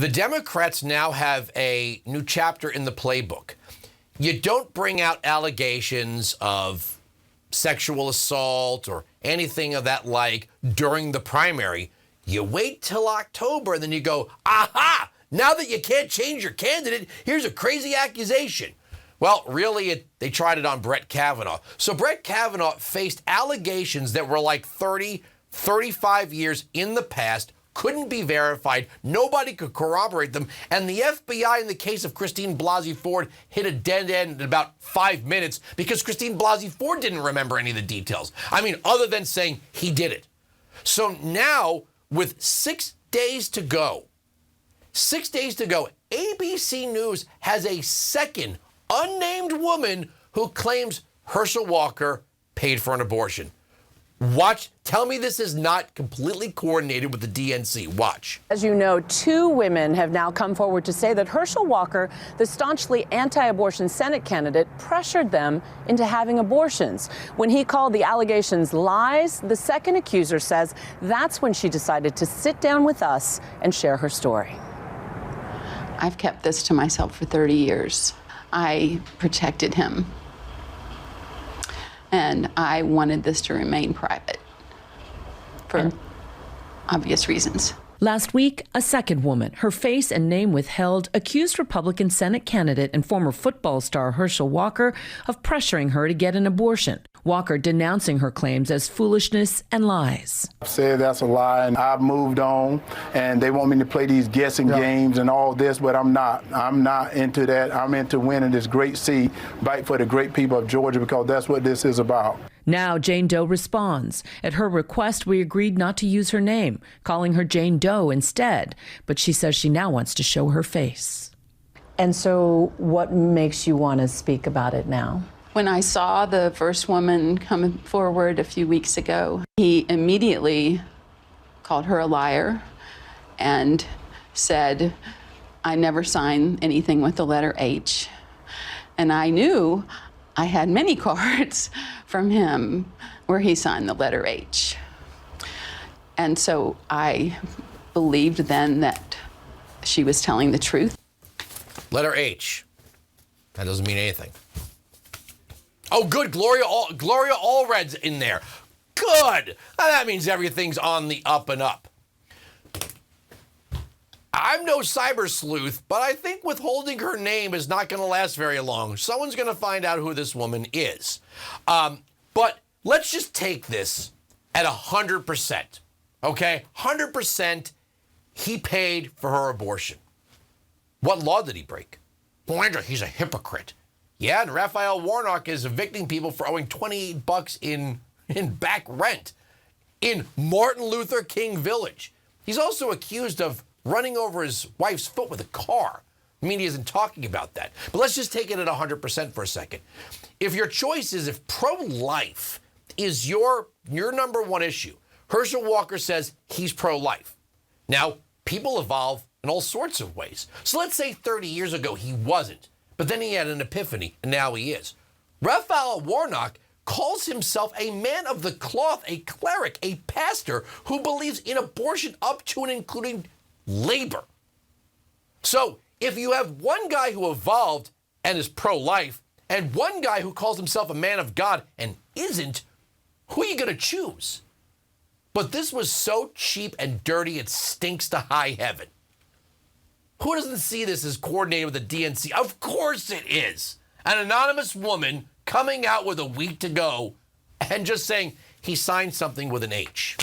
The Democrats now have a new chapter in the playbook. You don't bring out allegations of sexual assault or anything of that like during the primary. You wait till October, and then you go, aha, now that you can't change your candidate, here's a crazy accusation. Well, really, they tried it on Brett Kavanaugh. So Brett Kavanaugh faced allegations that were like 30, 35 years in the past, couldn't be verified, nobody could corroborate them, and the FBI in the case of Christine Blasey Ford hit a dead end in about 5 minutes because Christine Blasey Ford didn't remember any of the details. I mean, other than saying he did it. So now, with 6 days to go, ABC News has a second unnamed woman who claims Herschel Walker paid for an abortion. Watch. Tell me this is not completely coordinated with the DNC. Watch. As you know, 2 women have now come forward to say that Herschel Walker, the staunchly anti-abortion Senate candidate, pressured them into having abortions. When he called the allegations lies, the second accuser says that's when she decided to sit down with us and share her story. I've kept this to myself for 30 years. I protected him. And I wanted this to remain private for obvious reasons. Last week, a second woman, her face and name withheld, accused Republican Senate candidate and former football star Herschel Walker of pressuring her to get an abortion. Walker denouncing her claims as foolishness and lies. I said that's a lie, and I've moved on, and they want me to play these guessing games and all this, but I'm not. I'm not into that. I'm into winning this great seat, fight for the great people of Georgia, because that's what this is about. Now Jane Doe responds. At her request, we agreed not to use her name, calling her Jane Doe instead. But she says she now wants to show her face. And so what makes you want to speak about it now? When I saw the first woman come forward a few weeks ago, he immediately called her a liar and said, I never signed anything with the letter H. And I knew I had many cards from him where he signed the letter H. And so I believed then that she was telling the truth. Letter H. That doesn't mean anything. Oh, good. Gloria Allred's in there. Good. That means everything's on the up and up. I'm no cyber sleuth, but I think withholding her name is not going to last very long. Someone's going to find out who this woman is. But let's just take this at 100%. Okay? 100% he paid for her abortion. What law did he break? Well, Andrew, he's a hypocrite. Yeah, and Raphael Warnock is evicting people for owing $28 in back rent in Martin Luther King Village. He's also accused of running over his wife's foot with a car. The media isn't talking about that. But let's just take it at 100% for a second. If your choice is, if pro-life is your number one issue, Herschel Walker says he's pro-life. Now, people evolve in all sorts of ways. So let's say 30 years ago he wasn't, but then he had an epiphany, and now he is. Raphael Warnock calls himself a man of the cloth, a cleric, a pastor who believes in abortion up to and including labor. So if you have one guy who evolved and is pro-life and one guy who calls himself a man of God and isn't, who are you going to choose? But this was so cheap and dirty it stinks to high heaven. Who doesn't see this as coordinated with the DNC? Of course it is. An anonymous woman coming out with a week to go and just saying he signed something with an H.